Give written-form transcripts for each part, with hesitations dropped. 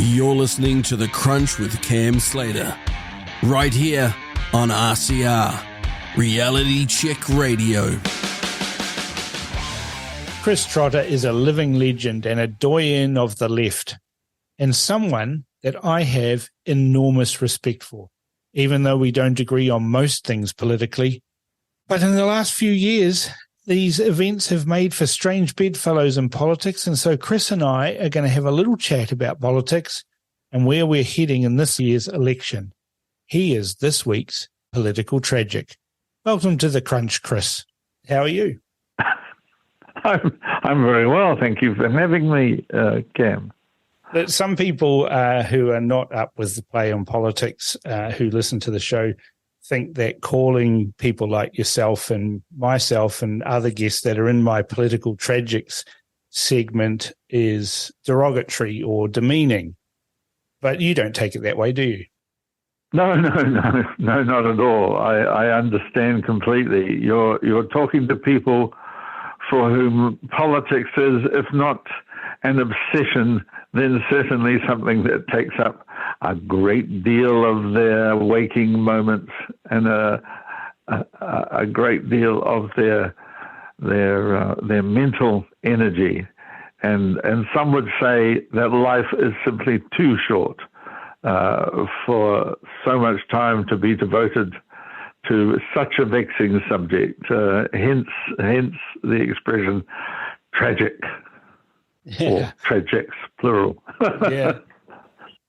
You're listening to The Crunch with Cam Slater, right here on RCR, Reality Check Radio. Chris Trotter is a living legend and a doyen of the left, and someone that I have enormous respect for, even though we don't agree on most things politically. But in the last few years, these events have made for strange bedfellows in politics, and so Chris and I are going to have a little chat about politics and where we're heading in this year's election. He is this week's political tragic. Welcome to The Crunch, Chris. How are you? I'm very well, thank you for having me, Cam. But some people who are not up with the play on politics, who listen to the show, think that calling people like yourself and myself and other guests that are in my political tragics segment is derogatory or demeaning. But you don't take it that way, do you? No, not at all. I understand completely. You're talking to people for whom politics is, if not an obsession, then certainly something that takes up a great deal of their waking moments and a great deal of their mental energy. And some would say that life is simply too short for so much time to be devoted to such a vexing subject. Hence the expression tragic, or tragics, plural. Yeah.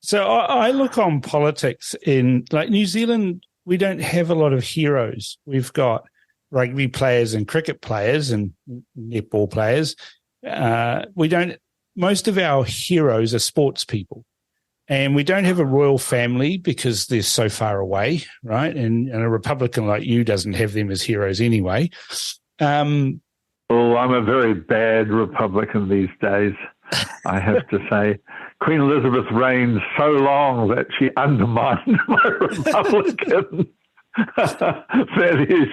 So I look on politics in, like, New Zealand, we don't have a lot of heroes. We've got rugby players and cricket players and netball players. Most of our heroes are sports people. And we don't have a royal family because they're so far away, right? And a Republican like you doesn't have them as heroes anyway. I'm a very bad Republican these days, I have to say. Queen Elizabeth reigned so long that she undermined my Republican. That is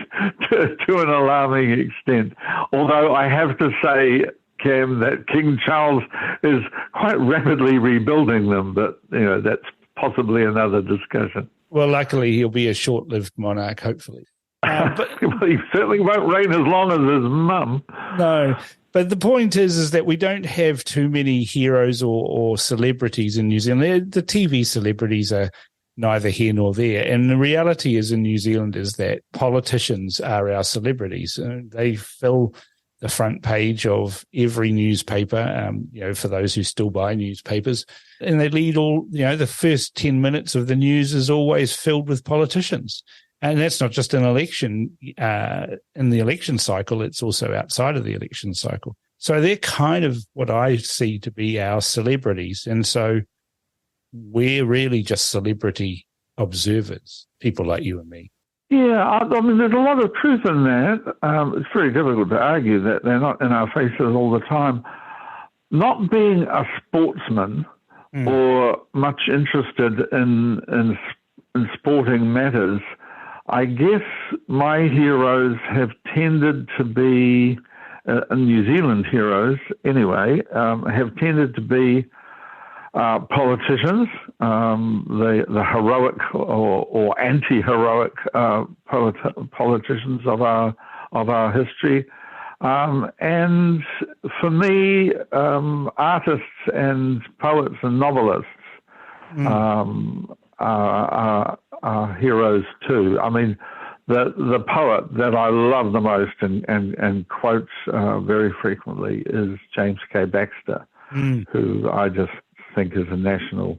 to an alarming extent. Although I have to say, Cam, that King Charles is quite rapidly rebuilding them, but that's possibly another discussion. Well, luckily he'll be a short-lived monarch, hopefully. But he certainly won't reign as long as his mum. No, but the point is that we don't have too many heroes or celebrities in New Zealand. The TV celebrities are neither here nor there, and the reality is in New Zealand is that politicians are our celebrities. They fill the front page of every newspaper, for those who still buy newspapers. And they lead the first 10 minutes of the news is always filled with politicians. And that's not just an election, in the election cycle, it's also outside of the election cycle. So they're kind of what I see to be our celebrities. And so we're really just celebrity observers, people like you and me. Yeah, I mean, there's a lot of truth in that. It's very difficult to argue that they're not in our faces all the time. Not being a sportsman or much interested in sporting matters, I guess my heroes have tended to be, New Zealand heroes anyway, have tended to be politicians, the heroic or anti-heroic politicians of our history, and for me, artists and poets and novelists are heroes too. I mean, the poet that I love the most and quote very frequently is James K. Baxter, who I just think is a national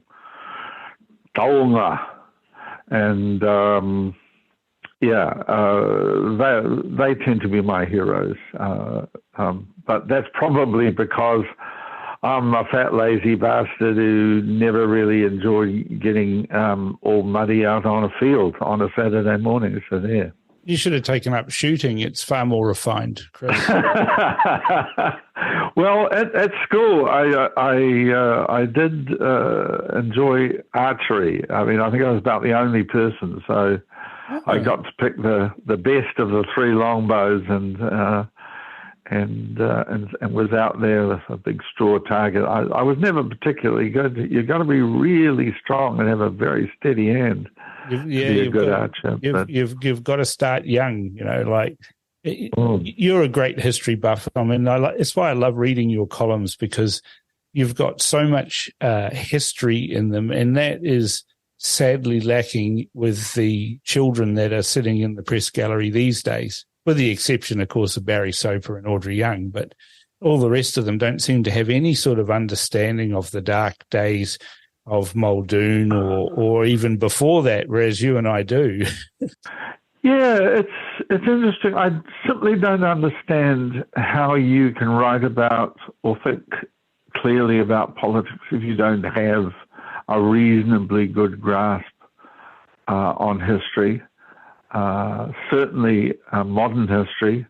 taonga, and they tend to be my heroes. But that's probably because I'm a fat, lazy bastard who never really enjoyed getting all muddy out on a field on a Saturday morning. So there. You should have taken up shooting. It's far more refined, Chris. Well, at school, I did enjoy archery. I mean, I think I was about the only person, so I got to pick the best of the three longbows and was out there with a big straw target. I was never particularly good. You've got to be really strong and have a very steady hand to be a good archer. You've got to start young, you're a great history buff. I mean, it's why I love reading your columns, because you've got so much history in them, and that is sadly lacking with the children that are sitting in the press gallery these days, with the exception, of course, of Barry Soper and Audrey Young. But all the rest of them don't seem to have any sort of understanding of the dark days of Muldoon or even before that, whereas you and I do. Yeah, it's interesting. I simply don't understand how you can write about or think clearly about politics if you don't have a reasonably good grasp on history, certainly modern history,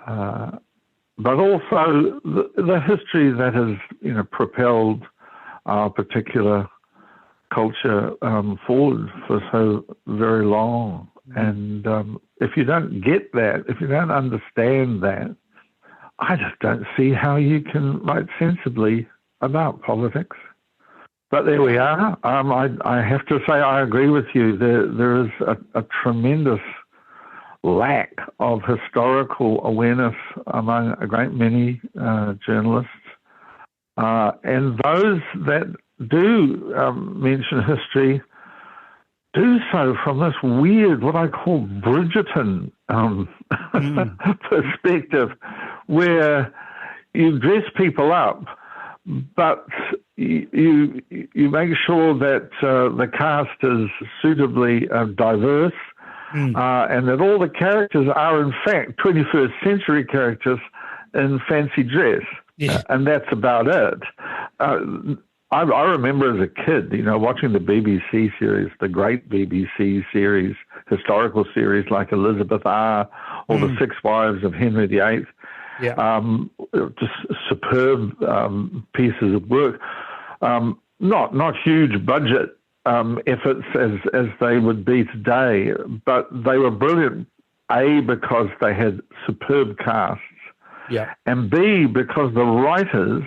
but also the history that has propelled our particular culture forward for so very long. And if you don't get that, if you don't understand that, I just don't see how you can write sensibly about politics. But there we are. I have to say I agree with you. There is a tremendous lack of historical awareness among a great many journalists. And those that do mention history do so from this weird, what I call Bridgerton perspective, where you dress people up, but you make sure that the cast is suitably diverse, and that all the characters are in fact 21st century characters in fancy dress, and that's about it. I remember as a kid, watching the BBC series, the great BBC series, historical series like Elizabeth R. or The Six Wives of Henry VIII. Yeah. Just superb pieces of work. Not huge budget efforts as they would be today, but they were brilliant, A, because they had superb casts, and B, because the writers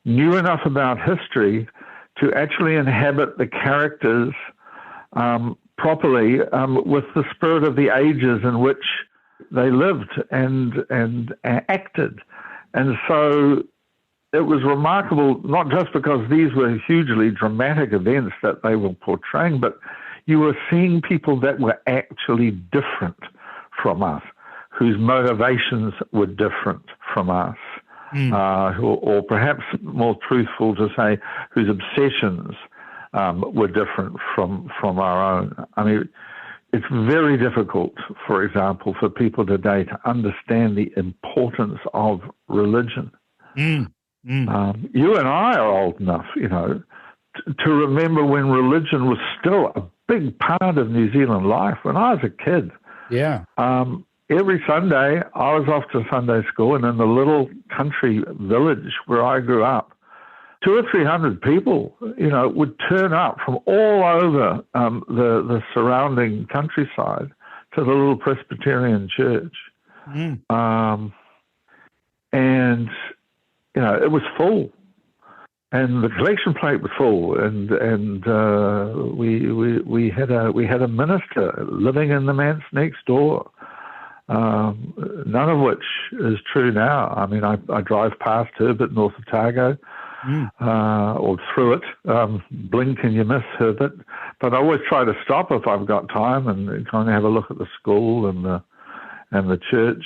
knew enough about history to actually inhabit the characters properly with the spirit of the ages in which they lived and acted. And so it was remarkable, not just because these were hugely dramatic events that they were portraying, but you were seeing people that were actually different from us, whose motivations were different from us. Or perhaps more truthful to say, whose obsessions were different from our own. I mean, it's very difficult, for example, for people today to understand the importance of religion. You and I are old enough, to remember when religion was still a big part of New Zealand life. When I was a kid, every Sunday, I was off to Sunday school, and in the little country village where I grew up, 200 or 300 people, would turn up from all over the surrounding countryside to the little Presbyterian church. And, it was full. And the collection plate was full, and we had a minister living in the manse next door. None of which is true now. I mean, I drive past Herbert, north of Otago, or through it, blink and you miss Herbert. But I always try to stop if I've got time and kind of have a look at the school and the church.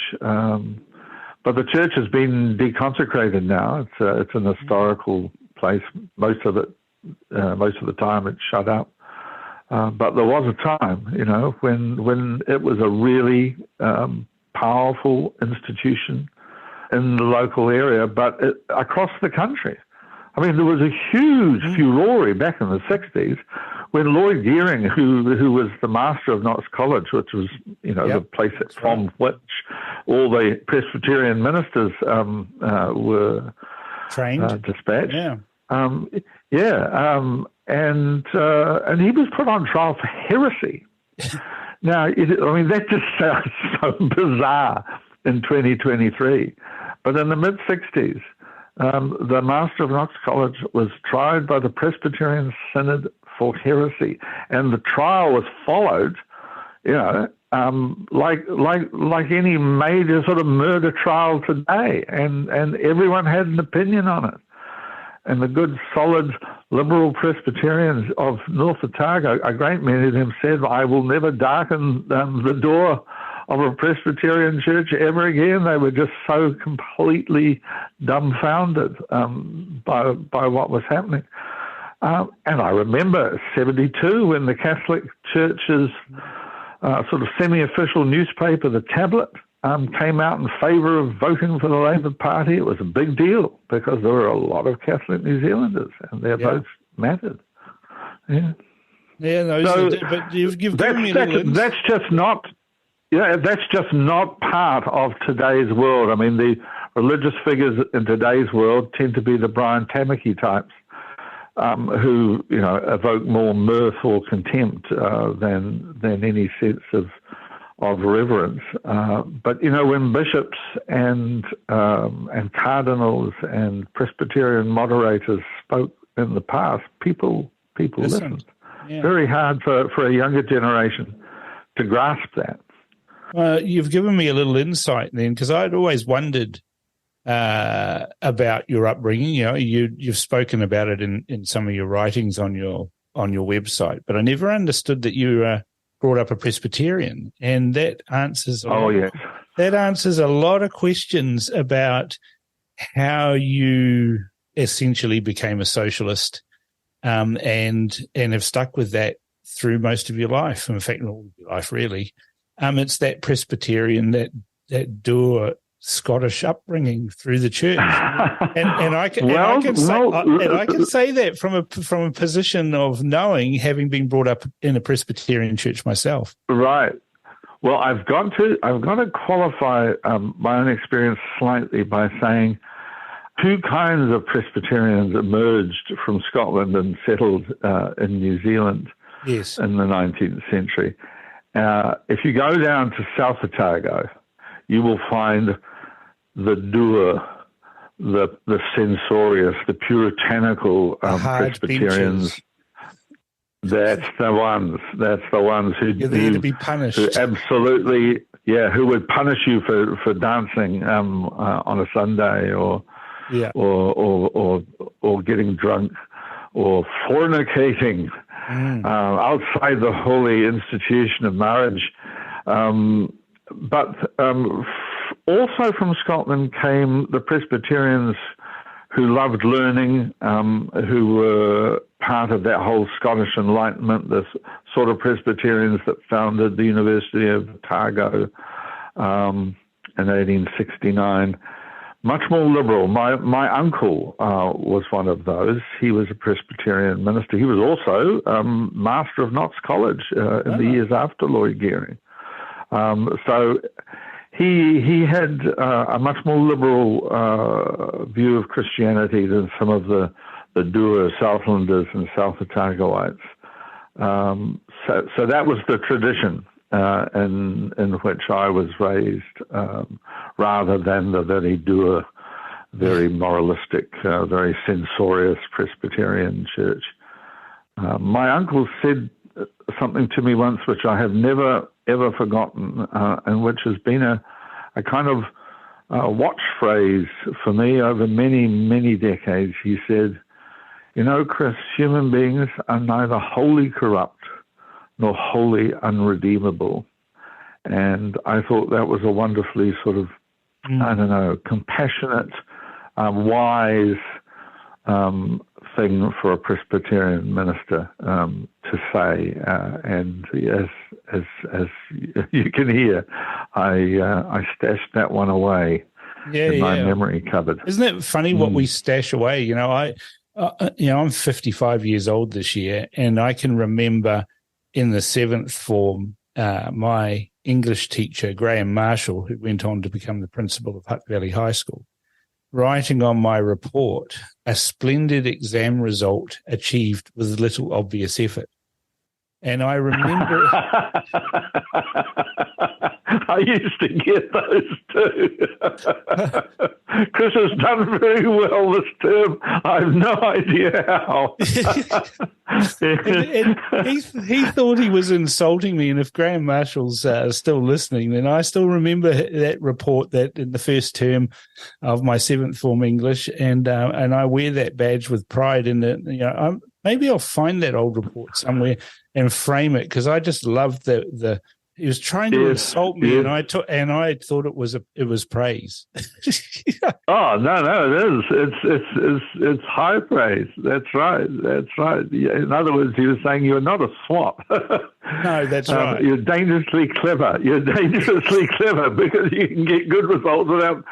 But the church has been deconsecrated now. It's an historical place. Most of the time it's shut up. But there was a time, when it was a really powerful institution in the local area, but across the country. I mean, there was a huge furore back in the 60s when Lloyd Gearing, who was the master of Knox College, which was, the place from which all the Presbyterian ministers were trained, dispatched. And he was put on trial for heresy. Now, that just sounds so bizarre in 2023. But in the mid-60s, the master of Knox College was tried by the Presbyterian Synod for heresy, and the trial was followed, like any major sort of murder trial today, and everyone had an opinion on it. And the good, solid, liberal Presbyterians of North Otago, a great many of them said, "I will never darken the door of a Presbyterian church ever again." They were just so completely dumbfounded by what was happening. And I remember 1972 when the Catholic Church's sort of semi-official newspaper, The Tablet, came out in favour of voting for the Labour Party. It was a big deal because there were a lot of Catholic New Zealanders and their votes mattered. Yeah. Yeah, but you've given me that's just not part of today's world. I mean, the religious figures in today's world tend to be the Brian Tamaki types, who evoke more mirth or contempt than any sense of reverence. But when bishops and cardinals and Presbyterian moderators spoke in the past, people listened. Yeah. Very hard for a younger generation to grasp that. You've given me a little insight then, because I'd always wondered about your upbringing. You've spoken about it in some of your writings on your website, but I never understood that you were brought up a Presbyterian, and that answers that answers a lot of questions about how you essentially became a socialist, and have stuck with that through most of your life. In fact, all of your life, really. It's that Presbyterian, that dour Scottish upbringing through the church, and I can say that from a position of knowing, having been brought up in a Presbyterian church myself. Right. Well, I've got to qualify my own experience slightly by saying two kinds of Presbyterians emerged from Scotland and settled in New Zealand. Yes. In the 19th century. If you go down to South Otago, you will find the dour, the censorious, the puritanical Presbyterians. That's the ones who you're there to be punished. Who absolutely, who would punish you for dancing on a Sunday or getting drunk or fornicating outside the holy institution of marriage. But also from Scotland came the Presbyterians who loved learning, who were part of that whole Scottish Enlightenment, the sort of Presbyterians that founded the University of Otago in 1869. Much more liberal. My uncle was one of those. He was a Presbyterian minister. He was also master of Knox College in the years after Lloyd Gearing. So he had a much more liberal view of Christianity than some of the dour Southlanders and South Otagoites. So that was the tradition in which I was raised, rather than the very dour, very moralistic, very censorious Presbyterian church. My uncle said something to me once which I have never, ever forgotten, and which has been a kind of watch phrase for me over many, many decades. He said, Chris, human beings are neither wholly corrupt nor wholly unredeemable. And I thought that was a wonderfully sort of, compassionate, wise thing for a Presbyterian minister to say. And as you can hear, I stashed that one away in my memory cupboard. Isn't it funny what we stash away? I'm 55 years old this year, and I can remember in the seventh form, my English teacher, Graham Marshall, who went on to become the principal of Hutt Valley High School, writing on my report, a splendid exam result achieved with little obvious effort. And I remember I used to get those too. Chris has done very well this term. I have no idea how. and he thought he was insulting me. And if Graham Marshall's still listening, then I still remember that report that in the first term of my seventh form English, and I wear that badge with pride. And maybe I'll find that old report somewhere and frame it, because I just loved the. He was trying to insult me, and I thought it was praise. Oh no, it is. It's high praise. That's right. In other words, he was saying you're not a swot. No, that's right. You're dangerously clever. You're dangerously clever because you can get good results without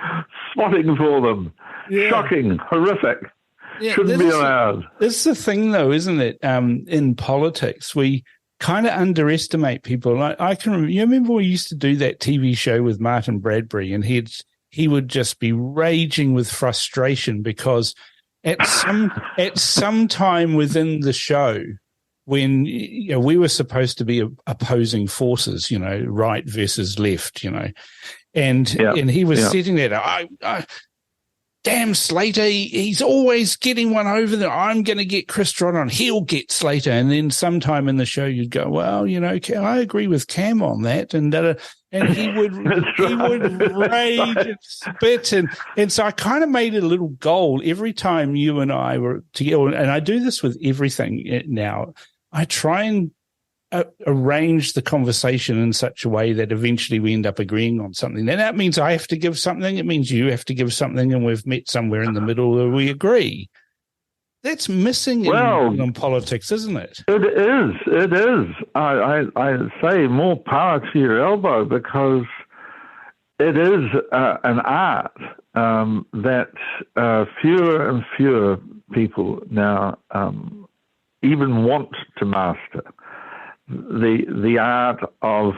swatting for them. Yeah. Shocking, horrific. Yeah, shouldn't be allowed. It's the thing, though, isn't it? In politics, we kind of underestimate people. Like you remember we used to do that TV show with Martin Bradbury, and he would just be raging with frustration because at some time within the show, when we were supposed to be opposing forces, right versus left, and he was sitting there. Damn Slater, he's always getting one over there. I'm going to get Chris Trotter on. He'll get Slater. And then sometime in the show, you'd go, well, I agree with Cam on that. And he would rage and spit. And so I kind of made it a little goal every time you and I were together. And I do this with everything now. I try and arrange the conversation in such a way that eventually we end up agreeing on something. And that means I have to give something. It means you have to give something, and we've met somewhere in the middle where we agree. That's missing in politics, isn't it? It is. I say more power to your elbow, because it is an art that fewer and fewer people now even want to master. The art of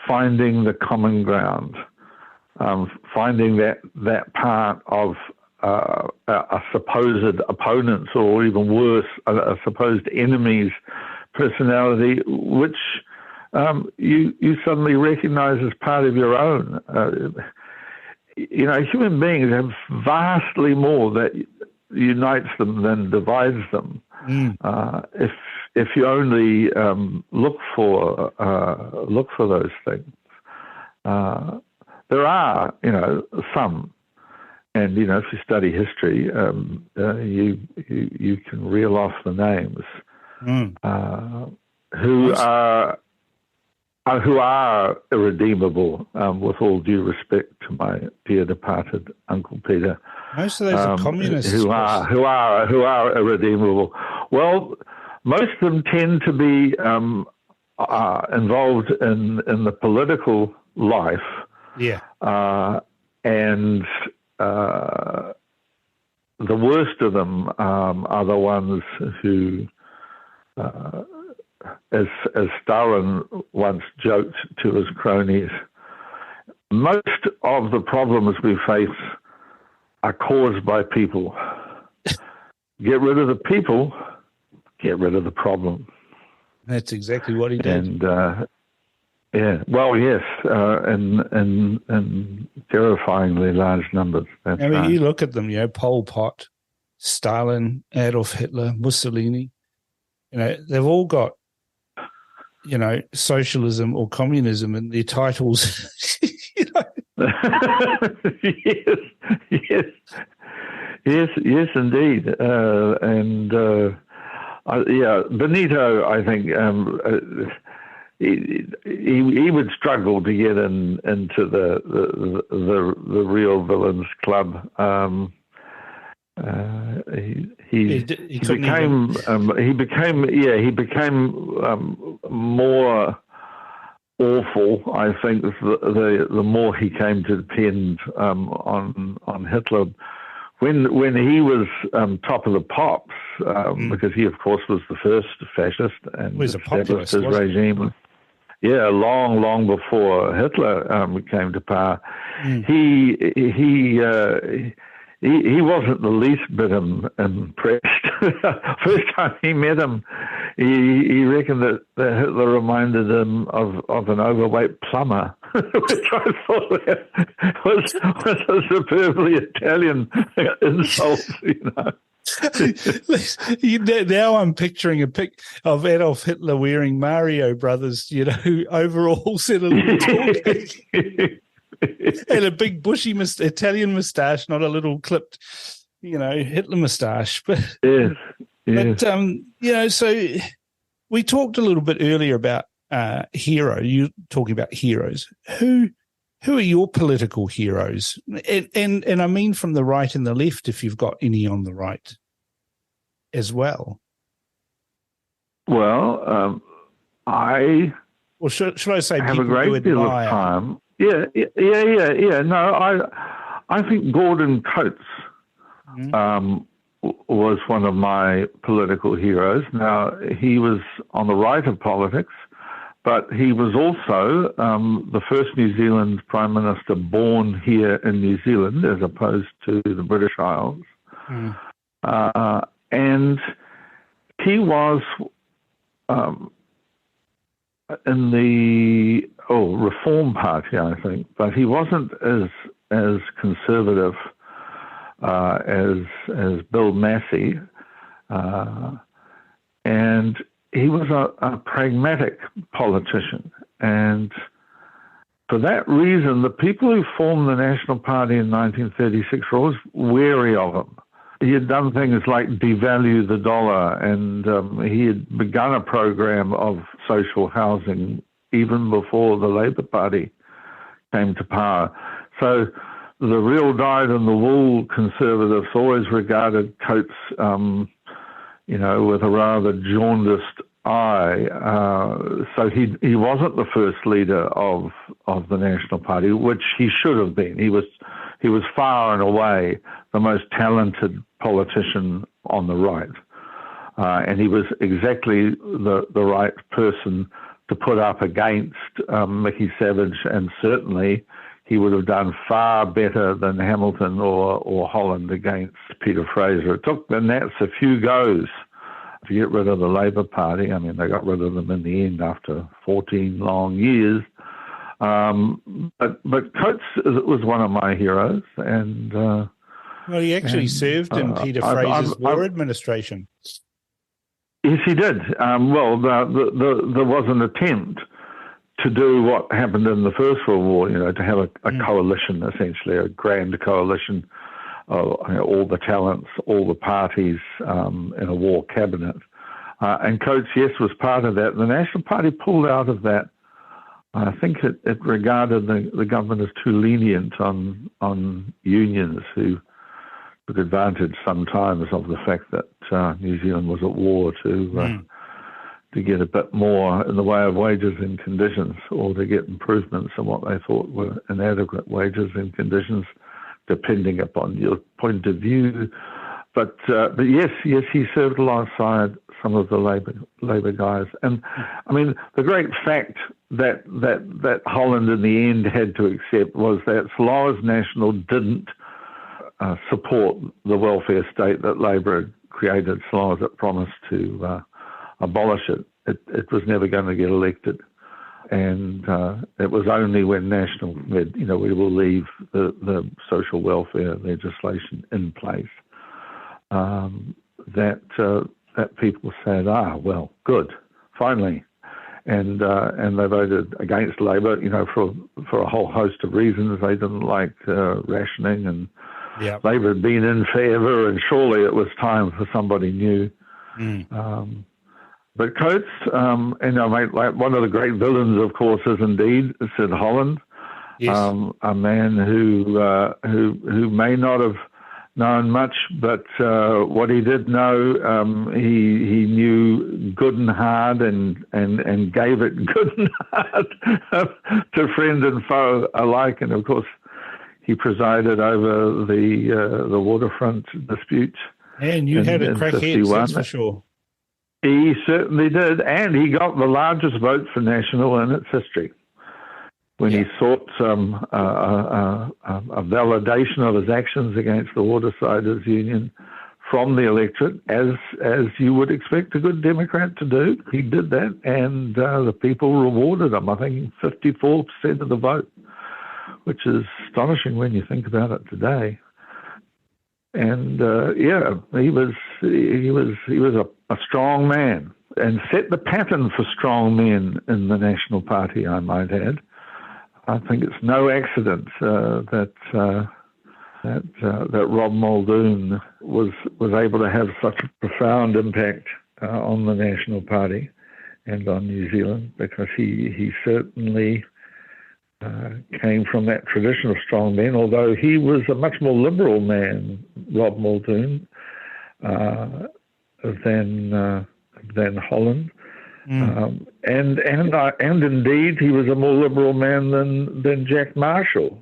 finding the common ground, finding that part of a supposed opponent's, or even worse, a supposed enemy's personality, which you suddenly recognize as part of your own. Human beings have vastly more that unites them than divides them. If you only look for those things, there are some, and if you study history, you can reel off the names who are irredeemable. With all due respect to my dear departed Uncle Peter, most of those are communists who are irredeemable. Well, most of them tend to be involved in the political life. Yeah. And the worst of them are the ones who, as Stalin once joked to his cronies, most of the problems we face are caused by people. Get rid of the people, get rid of the problem. That's exactly what he did. And in terrifyingly large numbers. That's right. You look at them, Pol Pot, Stalin, Adolf Hitler, Mussolini. They've all got, socialism or communism in their titles. Yes, indeed. Benito, I think, he would struggle to get into the real villains club. He became more awful, I think, the more he came to depend on Hitler. When he was top of the pops, because he, of course, was the first fascist and established his regime. Yeah, long before Hitler came to power. He wasn't the least bit impressed. First time he met him, he reckoned that Hitler reminded him of an overweight plumber. which I thought was a superbly Italian insult, Now I'm picturing a pic of Adolf Hitler wearing Mario Brothers, overalls and a little talk and a big bushy Italian moustache, not a little clipped, Hitler moustache. But yes. But so we talked a little bit earlier about hero. You talking about heroes. Who are your political heroes? And I mean from the right and the left, if you've got any on the right as well. Well, should I say have a great deal of time. Yeah. No, I think Gordon Coates was one of my political heroes. Now, he was on the right of politics, but he was also the first New Zealand Prime Minister born here in New Zealand as opposed to the British Isles. And he was in the Reform Party, I think, but he wasn't as conservative as Bill Massey, and he was a pragmatic politician. And for that reason, the people who formed the National Party in 1936 were always wary of him. He had done things like devalue the dollar, and he had begun a program of social housing even before the Labour Party came to power. So the real dyed-in-the-wool conservatives always regarded Coates, with a rather jaundiced eye. So he wasn't the first leader of the National Party, which he should have been. He was far and away the most talented politician on the right, and he was exactly the right person to put up against Mickey Savage, and certainly he would have done far better than Hamilton or Holland against Peter Fraser. It took the Nats a few goes to get rid of the Labour Party. I mean, they got rid of them in the end after 14 long years. But Coates was one of my heroes, and well, he actually served in Peter Fraser's war administration. Yes, he did. Well, there was an attempt to do what happened in the First World War, to have a coalition, essentially, a grand coalition of all the talents, all the parties in a war cabinet. And Coates, yes, was part of that. The National Party pulled out of that. I think it regarded the government as too lenient on unions who took advantage sometimes of the fact that New Zealand was at war to get a bit more in the way of wages and conditions, or to get improvements in what they thought were inadequate wages and conditions, depending upon your point of view. But yes, he served alongside some of the Labour guys. And I mean, the great fact that Holland in the end had to accept was that so long as National didn't support the welfare state that Labour had created, so long as it promised to abolish it, it was never going to get elected. And it was only when National said, we will leave the social welfare legislation in place, that people said, well, good, finally. And they voted against Labour, for a whole host of reasons. They didn't like rationing, and Labour had been in forever, and surely it was time for somebody new. But Coates, like one of the great villains, of course, is indeed Sid Holland, a man who may not have known much, but what he did know, he knew good and hard, and gave it good and hard to friend and foe alike. And of course, he presided over the waterfront disputes. And you had a crackhead, that's for sure. He certainly did, and he got the largest vote for National in its history when he sought a validation of his actions against the Watersiders Union from the electorate, as you would expect a good Democrat to do. He did that, and the people rewarded him. I think 54% of the vote, which is astonishing when you think about it today. And he was a strong man, and set the pattern for strong men in the National Party, I might add. I think it's no accident that Rob Muldoon was able to have such a profound impact on the National Party and on New Zealand, because he certainly came from that tradition of strong men, although he was a much more liberal man, Rob Muldoon, than Holland. And indeed, he was a more liberal man than Jack Marshall.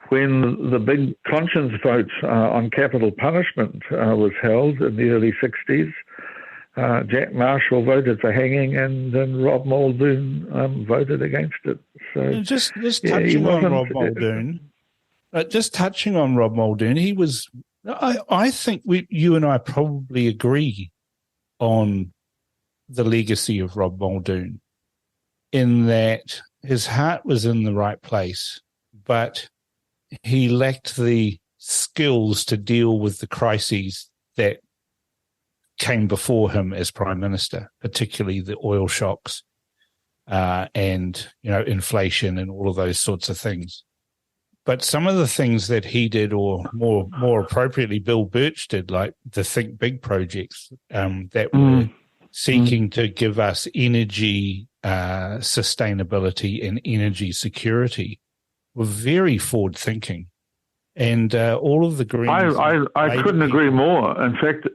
When the big conscience vote on capital punishment was held in the early 60s, Jack Marshall voted for hanging, and then Rob Muldoon voted against it. So just touching on Rob Muldoon, he was. I think you and I probably agree on the legacy of Rob Muldoon, in that his heart was in the right place, but he lacked the skills to deal with the crises that came before him as Prime Minister, particularly the oil shocks and inflation and all of those sorts of things. But some of the things that he did, or more appropriately, Bill Birch did, like the Think Big projects that were seeking to give us energy sustainability and energy security, were very forward thinking. And all of the Greens... I couldn't agree more. In fact,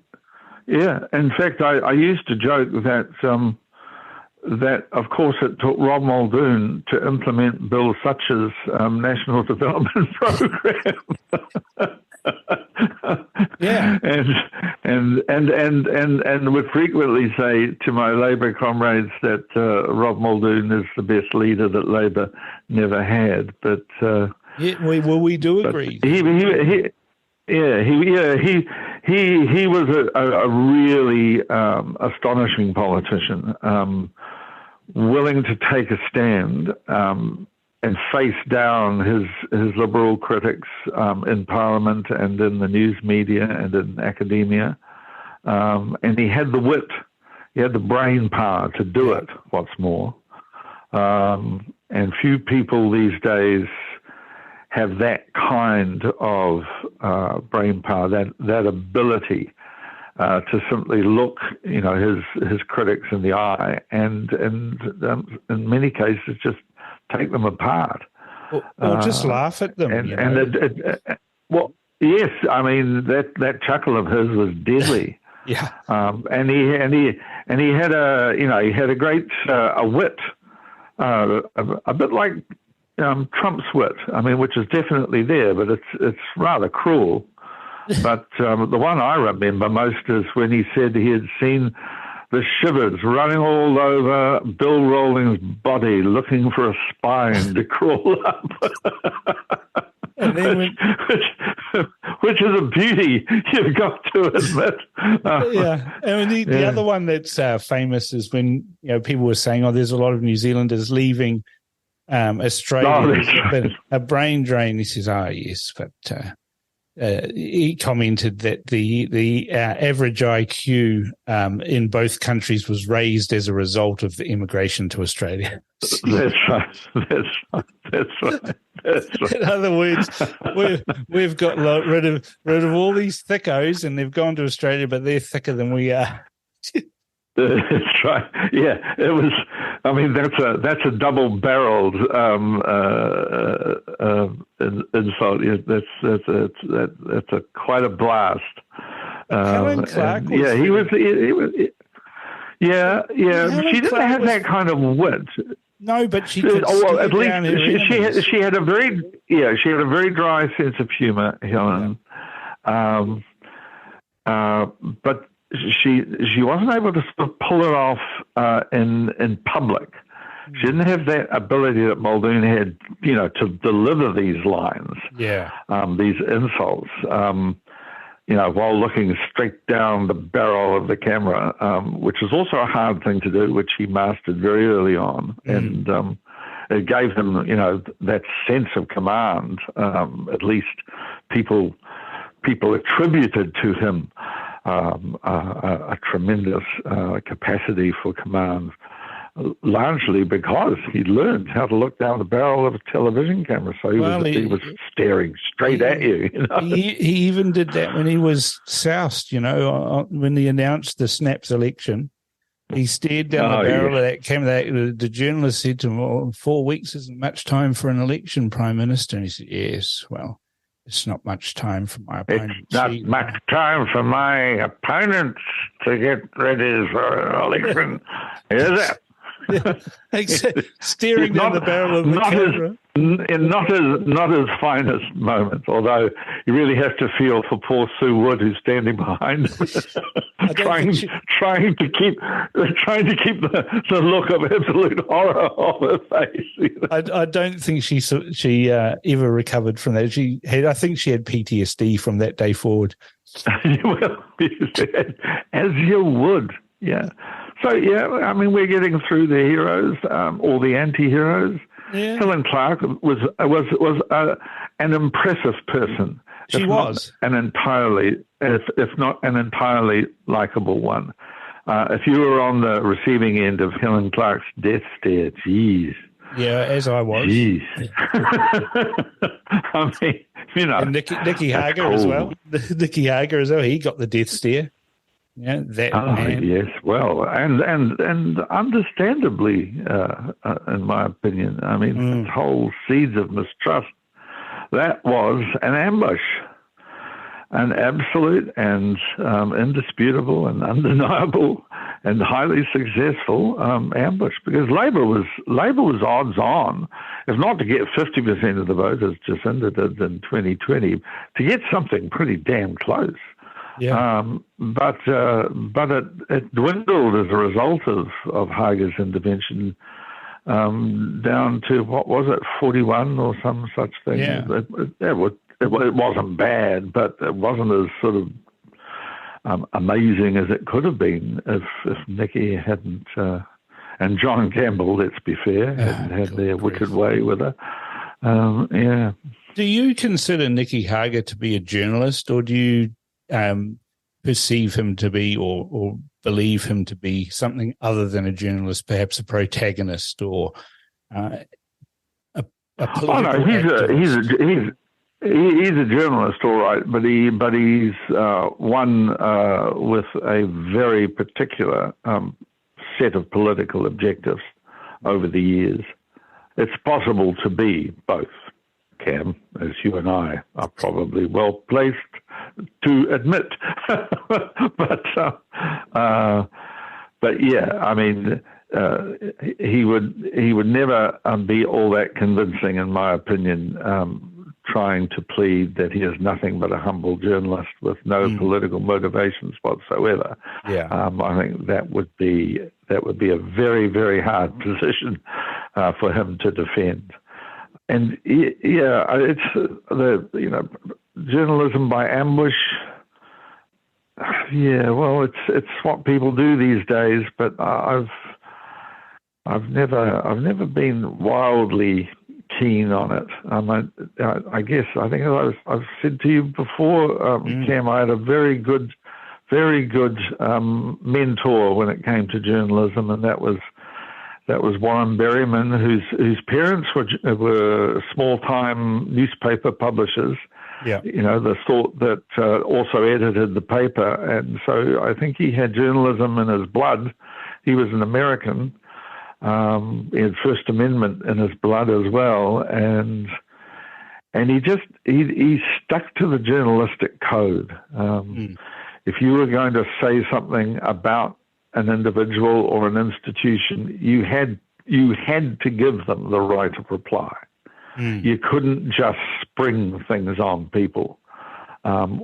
I used to joke that, of course, it took Rob Muldoon to implement Bill Such's National Development Program. and would frequently say to my Labour comrades that Rob Muldoon is the best leader that Labour never had. But we do agree. He was a really astonishing politician, willing to take a stand and face down his liberal critics in Parliament and in the news media and in academia. And he had the wit, he had the brain power to do it, what's more. And few people these days have that kind of brain power, that ability to simply look, his critics in the eye and in many cases just take them apart, or just laugh at them. Well, yes, I mean that chuckle of his was deadly. And he had a great wit, a bit like Trump's wit. I mean, which is definitely there, but it's rather cruel. But the one I remember most is when he said he had seen the shivers running all over Bill Rawlings' body, looking for a spine to crawl up. And then which is a beauty, you've got to admit. And the other one that's famous is when people were saying, there's a lot of New Zealanders leaving Australia, a brain drain. He says, yes, but he commented that the average IQ in both countries was raised as a result of the immigration to Australia. That's right. In other words, we've got rid of all these thickos, and they've gone to Australia, but they're thicker than we are. That's right. Yeah, it was. I mean, that's a double-barreled insult. That's quite a blast. Helen Clark. He was. Yeah. She didn't have that kind of wit. No, but she could at least she had a very dry sense of humor, Helen. But she wasn't able to sort of pull it off in public. She didn't have that ability that Muldoon had, to deliver these lines, these insults. while looking straight down the barrel of the camera, which is also a hard thing to do, which he mastered very early on. And it gave him, that sense of command. At least people attributed to him a tremendous capacity for command, largely because he learned how to look down the barrel of a television camera. So he was staring straight at you. He even did that when he was soused, when he announced the Snaps election. He stared down the barrel of that camera. The journalist said to him, well, 4 weeks isn't much time for an election, Prime Minister. And he said, yes, well, it's not much time for my opponent. It's not much time for my opponents to get ready for an election, is it? Staring down the barrel of the camera. Not his finest moments, although you really have to feel for poor Sue Wood, who's standing behind him, trying to keep the look of absolute horror off her face. I don't think she ever recovered from that. I think she had PTSD from that day forward. Well, as you would, yeah. So, I mean, we're getting through the heroes, or the anti-heroes. Yeah. Helen Clark was an impressive person. She was. If not an entirely likable one. If you were on the receiving end of Helen Clark's death stare, geez. Yeah, as I was. Geez. I mean, And Nicky Hager as well. Nicky Hager as well. He got the death stare. Yeah, man. Yes, well, and understandably, in my opinion. I mean, the whole seeds of mistrust, that was an ambush, an absolute and indisputable and undeniable and highly successful ambush, because Labour was odds on, if not to get 50% of the vote as Jacinda did in 2020, to get something pretty damn close. Yeah. But it dwindled as a result of Hager's intervention down to, what was it, 41 or some such thing. Yeah. It wasn't bad, but it wasn't as sort of amazing as it could have been if Nicky hadn't, and John Campbell, let's be fair, hadn't had their wicked way with her. Yeah. Do you consider Nicky Hager to be a journalist, or do you perceive him to be or believe him to be something other than a journalist, perhaps a protagonist or a political activist? He's a journalist, all right, but he's one with a very particular set of political objectives over the years. It's possible to be both, Cam, as you and I are probably well placed to admit. but yeah, I mean, he would never be all that convincing, in my opinion, trying to plead that he is nothing but a humble journalist with no political motivations whatsoever. Yeah, I think that would be a very, very hard position for him to defend. And yeah, it's journalism by ambush. Yeah, well, it's what people do these days. But I've never been wildly keen on it. I guess I think I've said to you before, Cam, I had a very good mentor when it came to journalism, and that was Warren Berryman, whose parents were small-time newspaper publishers. Yeah, the sort that also edited the paper, and so I think he had journalism in his blood. He was an American. He had First Amendment in his blood as well, and he stuck to the journalistic code. If you were going to say something about an individual or an institution, you had to give them the right of reply. You couldn't just spring things on people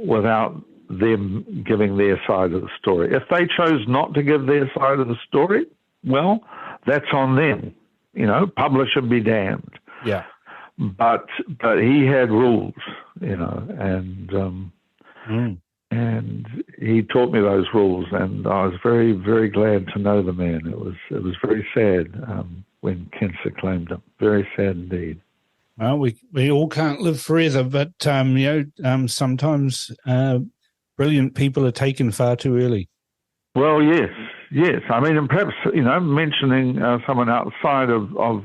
without them giving their side of the story. If they chose not to give their side of the story, well, that's on them. Publish and be damned. Yeah. But he had rules, and And he taught me those rules, and I was very, very glad to know the man. It was very sad when cancer claimed him. Very sad indeed. Well, we all can't live forever, but sometimes brilliant people are taken far too early. Well, yes. I mean, and perhaps mentioning someone outside of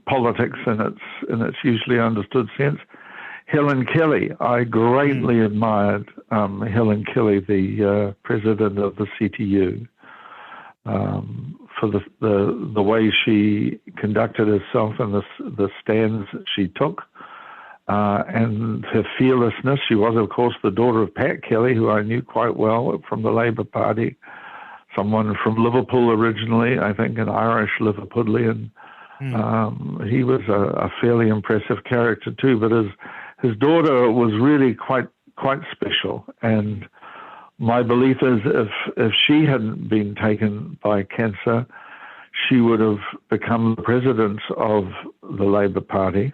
politics in its usually understood sense, Helen Kelly. I greatly admired Helen Kelly, the president of the CTU, for the way she conducted herself and the stands that she took, and her fearlessness. She was, of course, the daughter of Pat Kelly, who I knew quite well from the Labour Party, someone from Liverpool originally, I think an Irish Liverpudlian. He was a fairly impressive character too, but his daughter was really quite special. And my belief is if she hadn't been taken by cancer, she would have become the president of the Labour Party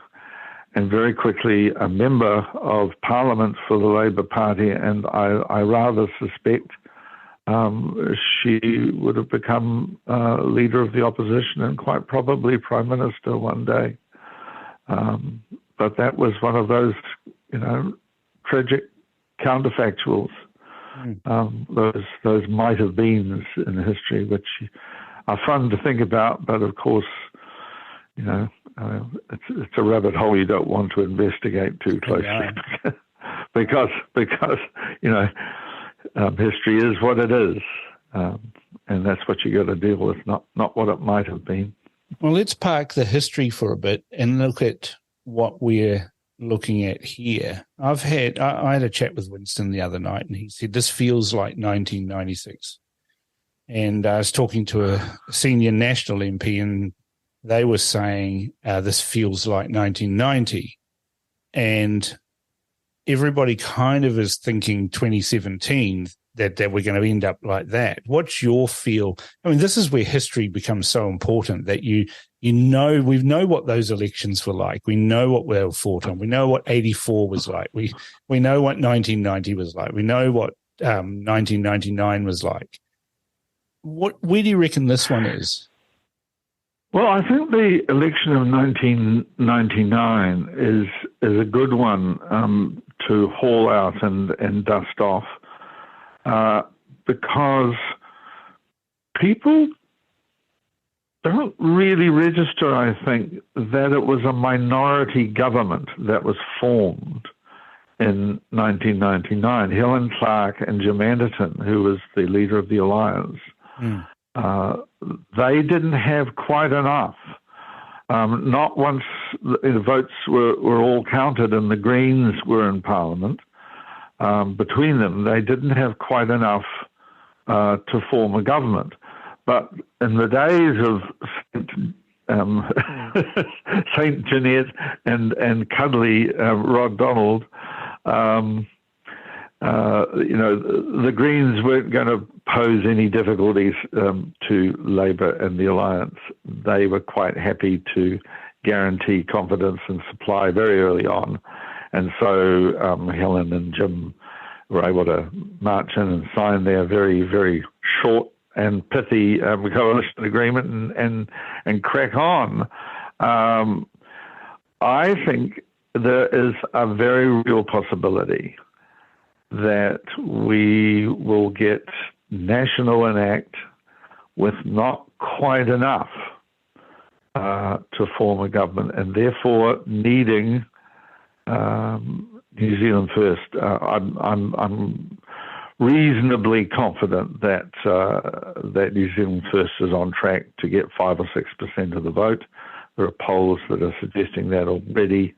and very quickly a member of Parliament for the Labour Party. And I rather suspect she would have become leader of the opposition and quite probably Prime Minister one day. But that was one of those, tragic counterfactuals, those might have beens in history, which are fun to think about. But of course, it's a rabbit hole you don't want to investigate too closely, because history is what it is, and that's what you got to deal with, not what it might have been. Well, let's park the history for a bit and look at what we're looking at here. I had a chat with Winston the other night, and he said this feels like 1996. And I was talking to a senior National MP, and they were saying this feels like 1990. And everybody kind of is thinking 2017 that we're going to end up like that. What's your feel? I mean, this is where history becomes so important, that we know what those elections were like. We know what they were fought on. We know what 84 was like. We know what 1990 was like. We know what 1999 was like. Where do you reckon this one is? Well, I think the election of 1999 is a good one to haul out and dust off, because people don't really register, I think, that it was a minority government that was formed in 1999. Helen Clark and Jim Anderton, who was the leader of the Alliance, they didn't have quite enough. Not once the votes were all counted and the Greens were in Parliament. Between them, they didn't have quite enough to form a government. But in the days of Saint Jeanette and cuddly Rod Donald, the Greens weren't going to pose any difficulties to Labour and the Alliance. They were quite happy to guarantee confidence and supply very early on. And so Helen and Jim were able to march in and sign their very, very short and pithy coalition agreement and crack on. I think there is a very real possibility that we will get national enact with not quite enough to form a government, and therefore needing New Zealand First. I'm reasonably confident that New Zealand First is on track to get 5 or 6% of the vote. There are polls that are suggesting that already.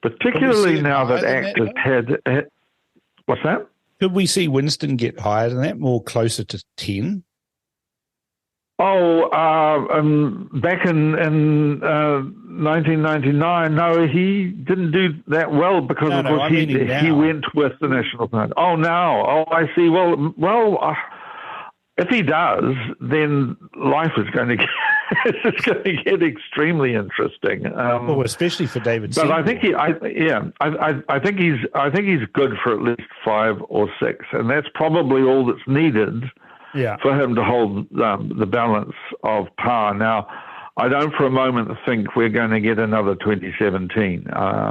Particularly now that ACT has had... What's that? Could we see Winston get higher than that, more closer to 10? Oh, back in 1999, no, he didn't do that well because he went with the National Party. Oh, now. Oh, I see. Well, if he does, then life is going to it's going to get extremely interesting. Especially for David. But I think I think he's good for at least 5 or 6, and that's probably all that's needed. Yeah. For him to hold the balance of power. Now, I don't for a moment think we're going to get another 2017. No.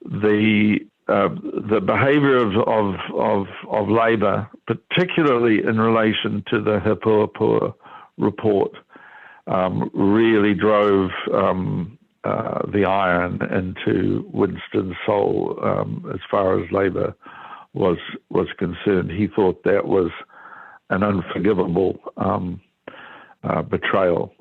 The behaviour of Labour, particularly in relation to the Hipurapura report, really drove the iron into Winston's soul as far as Labour was concerned. He thought that was an unforgivable betrayal.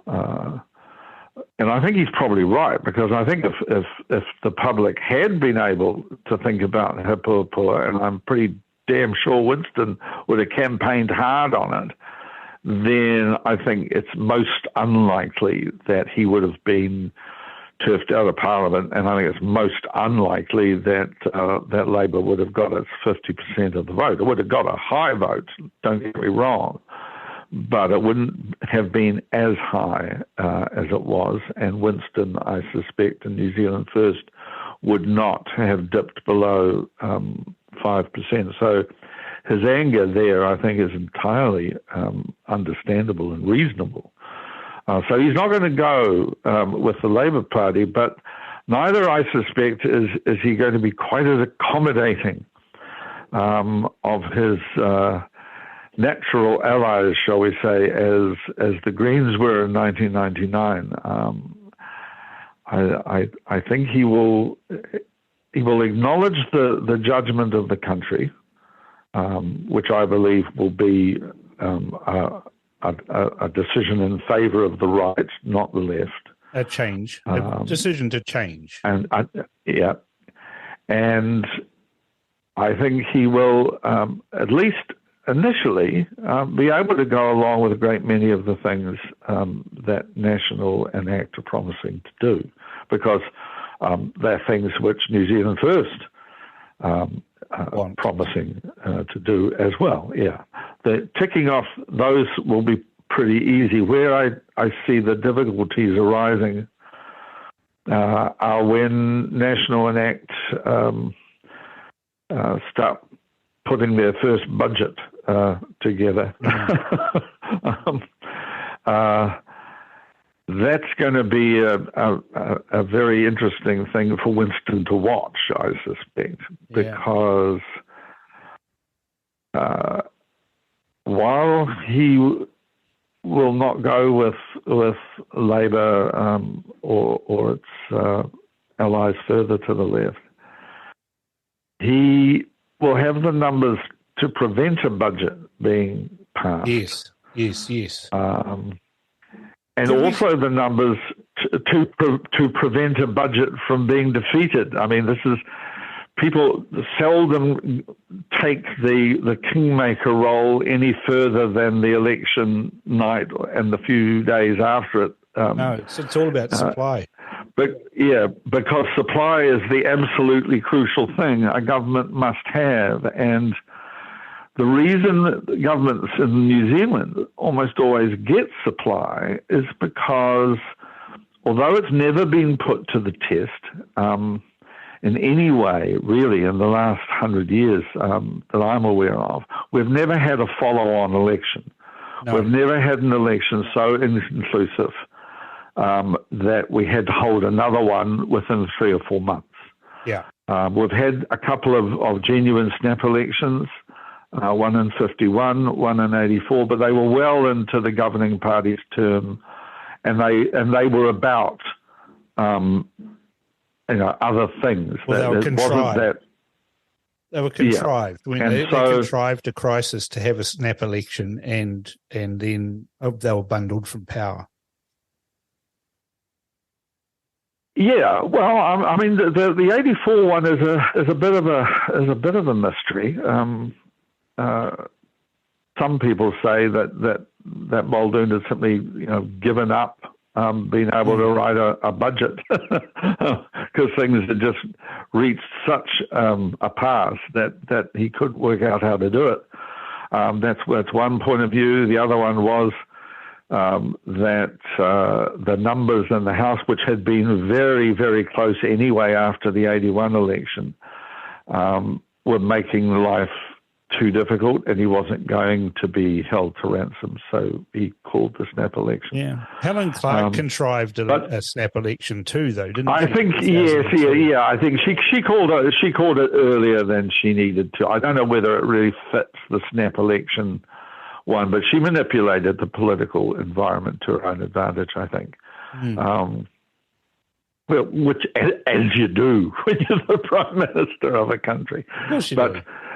And I think he's probably right, because I think if the public had been able to think about Hipurapura, and I'm pretty damn sure Winston would have campaigned hard on it, then I think it's most unlikely that he would have been turfed out of Parliament, and I think it's most unlikely that Labour would have got its 50% of the vote. It would have got a high vote, don't get me wrong, but it wouldn't have been as high as it was, and Winston, I suspect, in New Zealand First would not have dipped below 5%. So his anger there, I think, is entirely understandable and reasonable. So he's not going to go with the Labour Party, but neither, I suspect, is he going to be quite as accommodating of his natural allies, shall we say, as the Greens were in 1999. I think he will acknowledge the judgment of the country, which I believe will be a decision in favour of the right, not the left. A change, a decision to change. And and I think he will, at least initially, be able to go along with a great many of the things that National and ACT are promising to do, because they're things which New Zealand First promising to do as well. Yeah, the ticking off those will be pretty easy. Where I see the difficulties arising are when National and ACT start putting their first budget together. That's going to be a very interesting thing for Winston to watch, I suspect, because while he will not go with Labour or its allies further to the left, he will have the numbers to prevent a budget being passed. Yes. And also the numbers to prevent a budget from being defeated. I mean, people seldom take the kingmaker role any further than the election night and the few days after it. No, it's all about supply. Because supply is the absolutely crucial thing a government must have. And the reason that governments in New Zealand almost always get supply is because, although it's never been put to the test in any way, really, in the last 100 years that I'm aware of, we've never had a follow-on election. No. We've never had an election so inclusive that we had to hold another one within 3 or 4 months. Yeah, we've had a couple of genuine snap elections, one in 51, one in 84, but they were well into the governing party's term, and they were about other things. Well, they were contrived. They were contrived. Yeah. They contrived a crisis to have a snap election, and then they were bundled from power. Yeah, well, I mean, the 84 one is a bit of a mystery. Some people say that Muldoon had simply given up being able to write a budget because things had just reached such a pass that he couldn't work out how to do it. That's one point of view. The other one was that the numbers in the House, which had been very, very close anyway after the 81 election, were making life too difficult, and he wasn't going to be held to ransom. So he called the snap election. Yeah. Helen Clark contrived a snap election too, though, didn't she? I think, yes, yeah. I think she called it earlier than she needed to. I don't know whether it really fits the snap election one, but she manipulated the political environment to her own advantage, I think. Well, which, as you do when you're the prime minister of a country.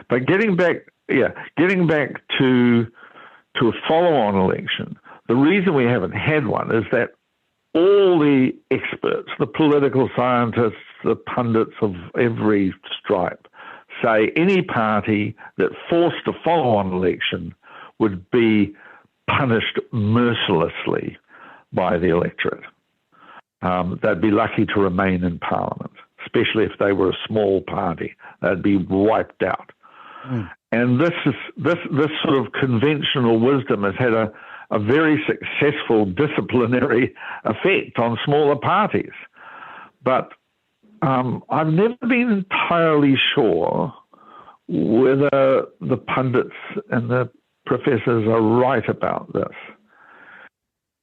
But getting back to a follow-on election, the reason we haven't had one is that all the experts, the political scientists, the pundits of every stripe, say any party that forced a follow-on election would be punished mercilessly by the electorate. They'd be lucky to remain in Parliament, especially if they were a small party. They'd be wiped out. And this sort of conventional wisdom has had a very successful disciplinary effect on smaller parties. But I've never been entirely sure whether the pundits and the professors are right about this.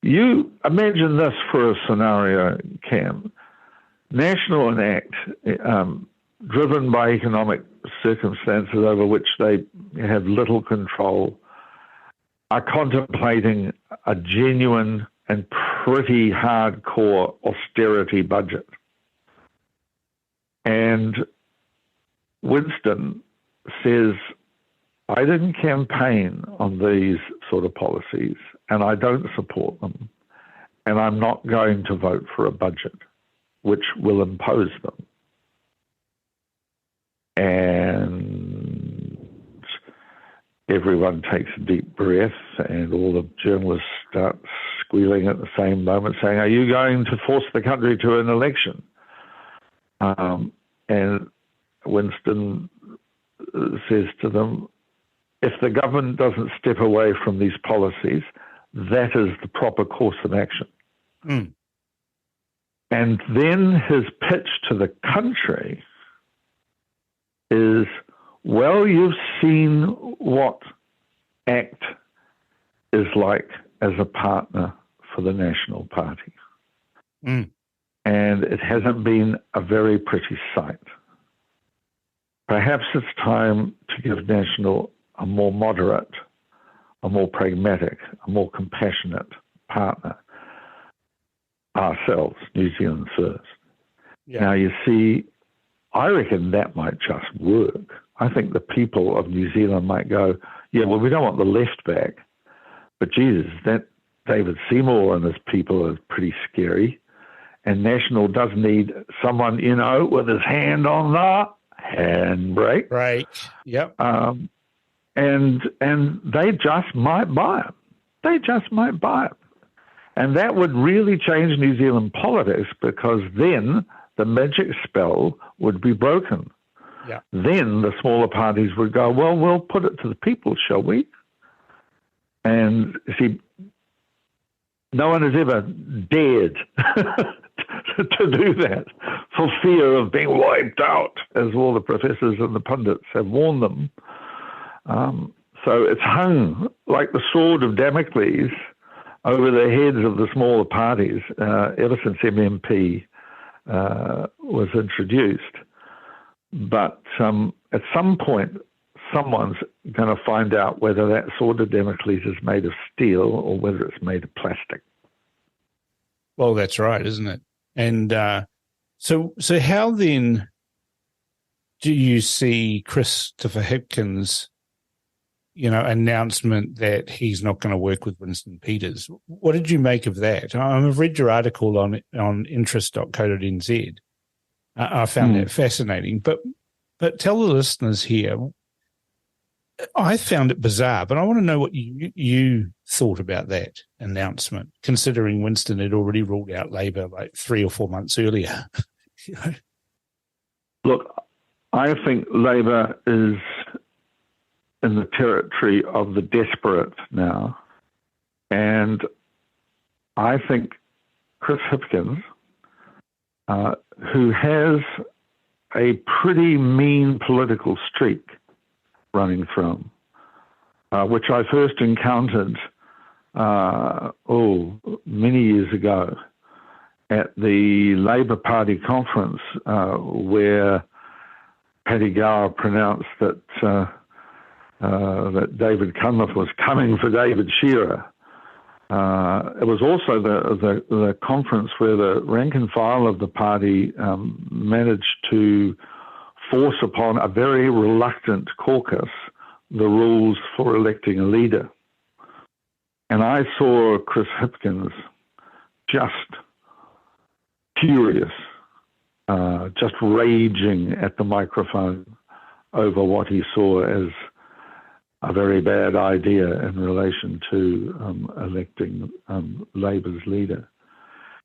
You imagine this for a scenario, Cam. National enact, driven by economic circumstances over which they have little control, are contemplating a genuine and pretty hardcore austerity budget. And Winston says, I didn't campaign on these sort of policies, and I don't support them, and I'm not going to vote for a budget which will impose them. And everyone takes a deep breath, and all the journalists start squealing at the same moment, saying, are you going to force the country to an election? And Winston says to them, if the government doesn't step away from these policies, that is the proper course of action. And then his pitch to the country is, well, you've seen what ACT is like as a partner for the National Party. And it hasn't been a very pretty sight. Perhaps it's time to give National a more moderate, a more pragmatic, a more compassionate partner. Ourselves, New Zealand first. Now, you see, I reckon that might just work. I think the people of New Zealand might go, yeah, well, we don't want the left back, but Jesus, that David Seymour and his people are pretty scary, and National does need someone, with his hand on the handbrake. Right, yep. And they just might buy it. And that would really change New Zealand politics, because then the magic spell would be broken. Yeah. Then the smaller parties would go, well, we'll put it to the people, shall we? And see, no one has ever dared to do that for fear of being wiped out, as all the professors and the pundits have warned them. So it's hung like the sword of Damocles over the heads of the smaller parties ever since MMP was introduced. But at some point, someone's going to find out whether that sword of Damocles is made of steel or whether it's made of plastic. Well, that's right, isn't it? And so how then do you see Christopher Hipkins' announcement that he's not going to work with Winston Peters? What did you make of that? I've read your article on interest.co.nz. I found that fascinating. But tell the listeners here, I found it bizarre, but I want to know what you thought about that announcement, considering Winston had already ruled out Labor like 3 or 4 months earlier. Look, I think Labor is in the territory of the desperate now. And I think Chris Hipkins, who has a pretty mean political streak running through him, which I first encountered many years ago at the Labour Party conference, where Paddy Gower pronounced that David Cunliffe was coming for David Shearer. It was also the conference where the rank and file of the party managed to force upon a very reluctant caucus the rules for electing a leader. And I saw Chris Hipkins just furious, just raging at the microphone over what he saw as a very bad idea in relation to electing Labour's leader.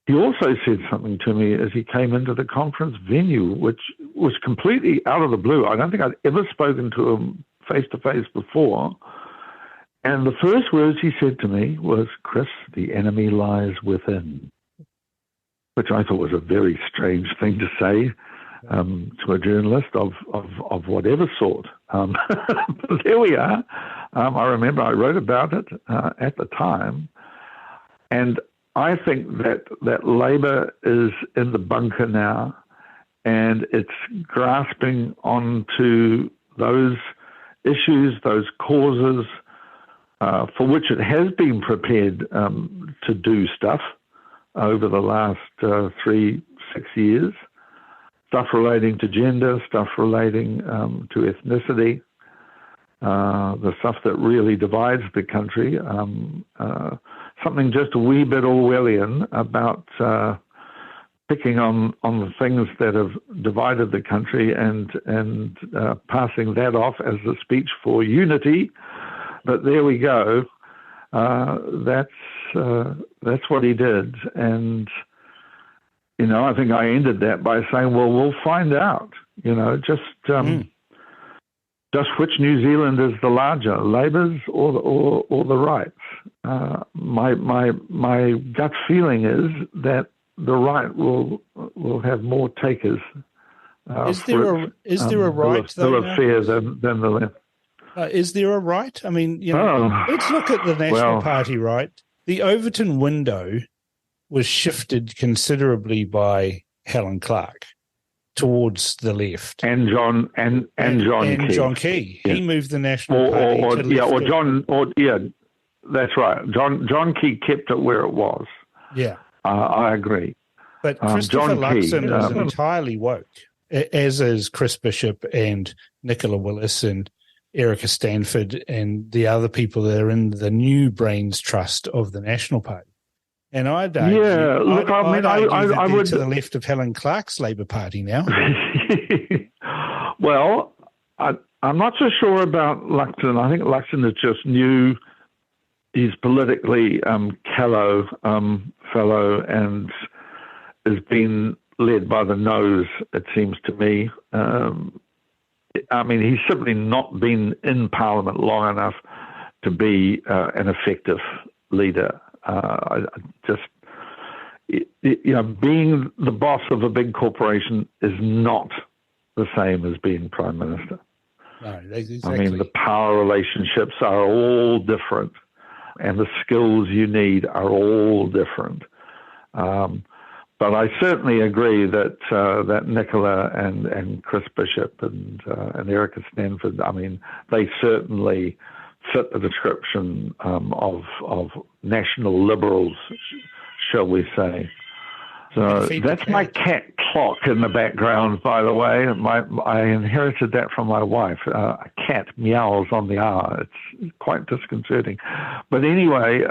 He also said something to me as he came into the conference venue, which was completely out of the blue. I don't think I'd ever spoken to him face-to-face before. And the first words he said to me was, "Chris, the enemy lies within," which I thought was a very strange thing to say to a journalist of whatever sort. But there we are. I remember I wrote about it at the time. And I think that Labour is in the bunker now, and it's grasping onto those issues, those causes for which it has been prepared to do stuff over the last 3-6 years. Stuff relating to gender, stuff relating to ethnicity, the stuff that really divides the country. Something just a wee bit Orwellian about picking on the things that have divided the country and passing that off as a speech for unity. But there we go. That's what he did. And I think I ended that by saying, well, we'll find out, just which New Zealand is the larger, Labour's or the right's. My gut feeling is that the right will have more takers. Is there a right bill of fare than the left? Is there a right? I mean, let's look at the National Party, right? The Overton window was shifted considerably by Helen Clark towards the left, and John Key. Yeah. He moved the National Party that's right. John Key kept it where it was. Yeah, I agree. But Christopher Luxon is entirely woke, as is Chris Bishop and Nicola Willis and Erica Stanford and the other people that are in the new brains trust of the National Party. And I'd argue, I would to the left of Helen Clark's Labour Party now. Well, I'm not so sure about Luxon. I think Luxon is just new. He's politically callow fellow and has been led by the nose, it seems to me. I mean, he's simply not been in Parliament long enough to be an effective leader. Being the boss of a big corporation is not the same as being Prime Minister. No, exactly. I mean, the power relationships are all different, and the skills you need are all different. But I certainly agree that Nicola and Chris Bishop and Erica Stanford, I mean, they certainly fit the description of national liberals, shall we say. So that's my cat clock in the background, by the way. I inherited that from my wife. A cat meows on the hour. It's quite disconcerting. But anyway,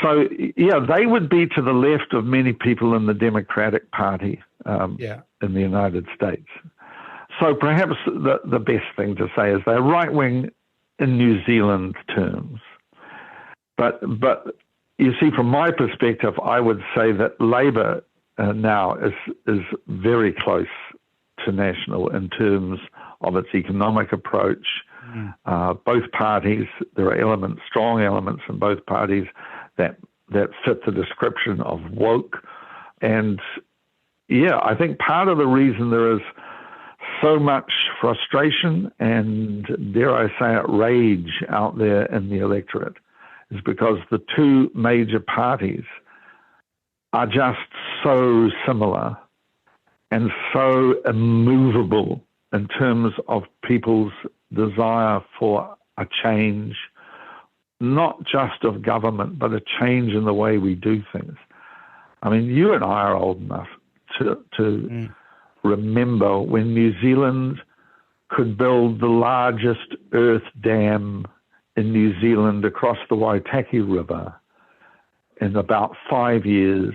so, they would be to the left of many people in the Democratic Party in the United States. So perhaps the best thing to say is they're right-wing in New Zealand terms. But you see, from my perspective, I would say that Labour now is very close to National in terms of its economic approach. Both parties, there are strong elements in both parties that that fit the description of woke. And yeah, I think part of the reason there is so much frustration and, dare I say it, rage out there in the electorate is because the two major parties are just so similar and so immovable in terms of people's desire for a change, not just of government, but a change in the way we do things. I mean, you and I are old enough to remember when New Zealand could build the largest earth dam in New Zealand across the Waitaki River in about 5 years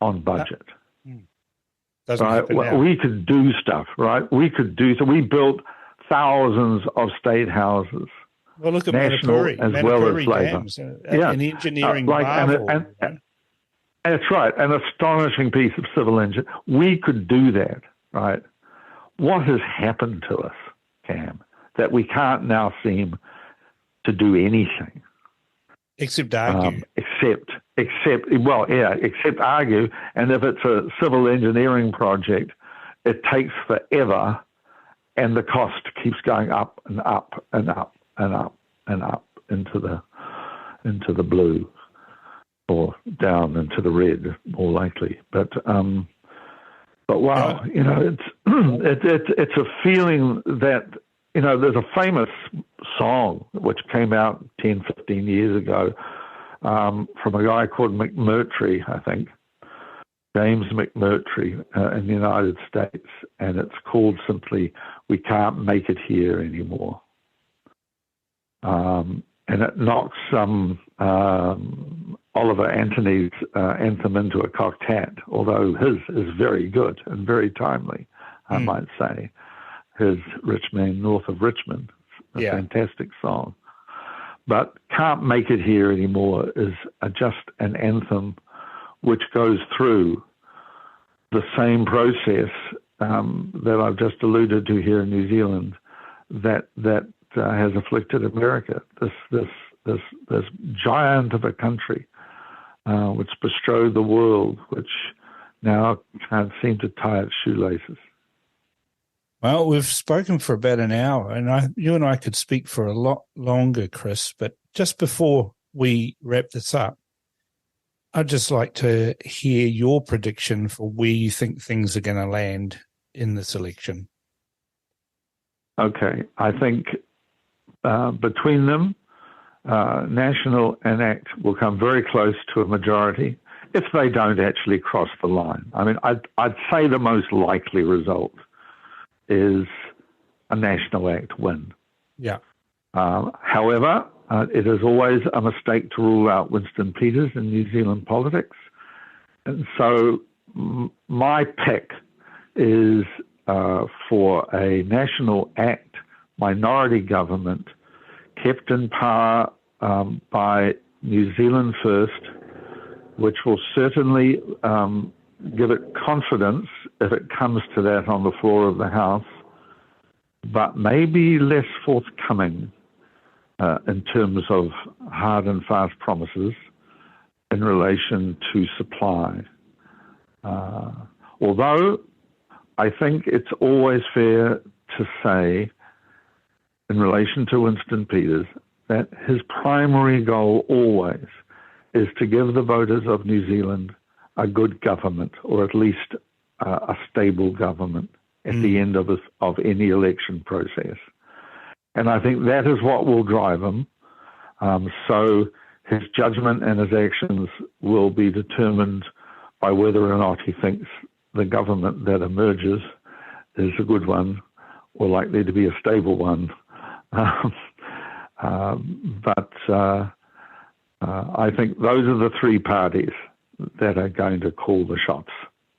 on budget. Right? We could do stuff, right? We built thousands of state houses. Well, look at national Manapuri, as well as Labour. Dams, an engineering marvel. That's right, an astonishing piece of civil engineering. We could do that, right? What has happened to us, Cam, that we can't now seem to do anything? Except argue. Except argue. And if it's a civil engineering project, it takes forever, and the cost keeps going up and up and up and up and up into the blue, or down into the red, more likely. But wow, it's a feeling that, there's a famous song which came out 10, 15 years ago from a guy called McMurtry, I think, James McMurtry in the United States, and it's called simply "We Can't Make It Here Anymore." And it knocks Oliver Anthony's anthem into a cocked hat, although his is very good and very timely, I might say. His "Rich Man North of Richmond," a fantastic song. But "Can't Make It Here Anymore" is just an anthem which goes through the same process that I've just alluded to here in New Zealand that has afflicted America. This giant of a country which bestrode the world, which now can't seem to tie its shoelaces. Well, we've spoken for about an hour, and you and I could speak for a lot longer, Chris, but just before we wrap this up, I'd just like to hear your prediction for where you think things are going to land in this election. Okay. I think between them, National and ACT will come very close to a majority if they don't actually cross the line. I mean, I'd say the most likely result is a National ACT win. Yeah. However, it is always a mistake to rule out Winston Peters in New Zealand politics. And so my pick is for a National ACT minority government kept in power by New Zealand First, which will certainly give it confidence if it comes to that on the floor of the House, but maybe less forthcoming in terms of hard and fast promises in relation to supply. Although I think it's always fair to say, in relation to Winston Peters, that his primary goal always is to give the voters of New Zealand a good government, or at least a stable government at the end of any election process. And I think that is what will drive him. So his judgment and his actions will be determined by whether or not he thinks the government that emerges is a good one or likely to be a stable one. But I think those are the three parties that are going to call the shots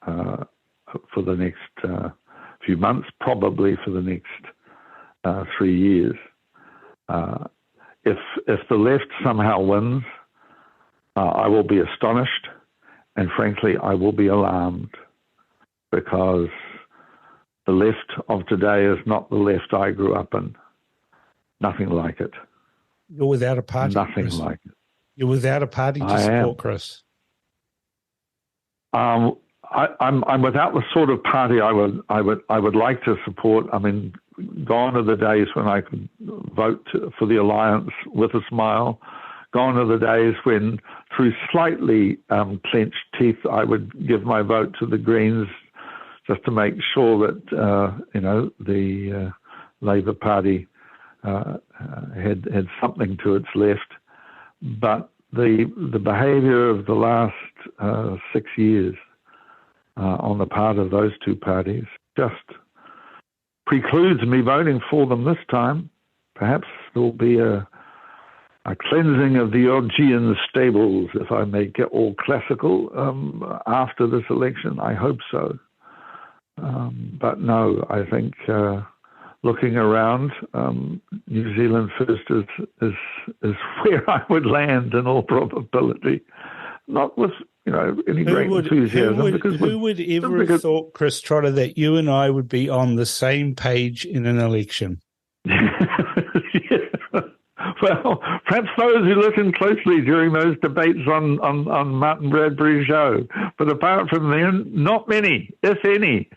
for the next few months, probably for the next 3 years. If the left somehow wins, I will be astonished, and frankly, I will be alarmed, because the left of today is not the left I grew up in. Nothing like it. You're without a party. Nothing like it. You're without a party to support, Chris. I'm without the sort of party I would like to support. I mean, gone are the days when I could vote for the Alliance with a smile. Gone are the days when, through slightly clenched teeth, I would give my vote to the Greens just to make sure that the Labour Party had something to its left. But the behaviour of the last 6 years on the part of those two parties just precludes me voting for them this time. Perhaps there will be a cleansing of the Augean stables, if I may get all classical, after this election. I hope so. But no, I think looking around, New Zealand First is where I would land in all probability. Not with any great enthusiasm. Who would ever have thought, Chris Trotter, that you and I would be on the same page in an election? Well, perhaps those who listen closely during those debates on Martin Bradbury's show. But apart from them, not many, if any.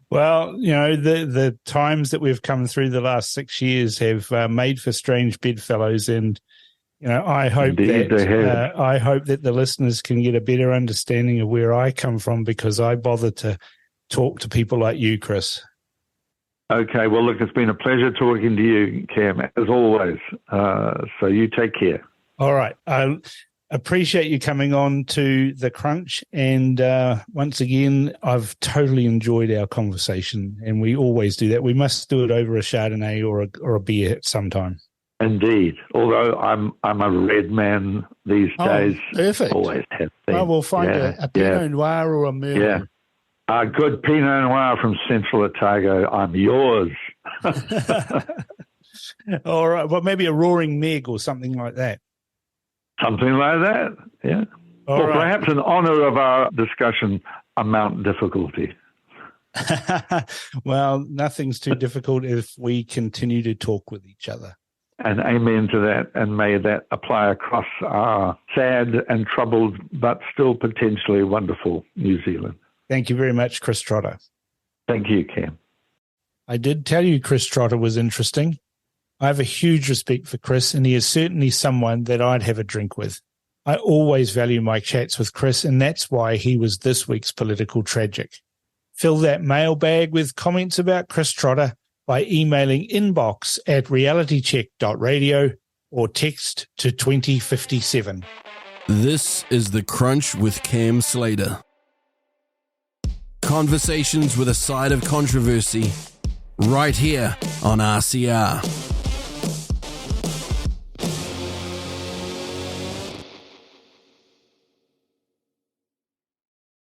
Well, the times that we've come through the last 6 years have made for strange bedfellows, and I hope that the listeners can get a better understanding of where I come from, because I bother to talk to people like you, Chris. Okay, well, look, it's been a pleasure talking to you, Cam, as always. So you take care. All right. I appreciate you coming on to The Crunch. And once again, I've totally enjoyed our conversation, and we always do that. We must do it over a Chardonnay or a beer sometime. Indeed. Although I'm a red man these days. Perfect. Always have been. Well, we'll find a Pinot Noir or a Merlot. Yeah. A good Pinot Noir from Central Otago. I'm yours. All right. Well, maybe a Roaring Meg or something like that. Something like that, yeah. Or perhaps in honour of our discussion, a Mount Difficulty. Well, nothing's too difficult if we continue to talk with each other. And amen to that, and may that apply across our sad and troubled but still potentially wonderful New Zealand. Thank you very much, Chris Trotter. Thank you, Cam. I did tell you Chris Trotter was interesting. I have a huge respect for Chris, and he is certainly someone that I'd have a drink with. I always value my chats with Chris, and that's why he was this week's Political Tragic. Fill that mailbag with comments about Chris Trotter by emailing inbox@realitycheck.radio or text to 2057. This is The Crunch with Cam Slater. Conversations with a side of controversy, right here on RCR.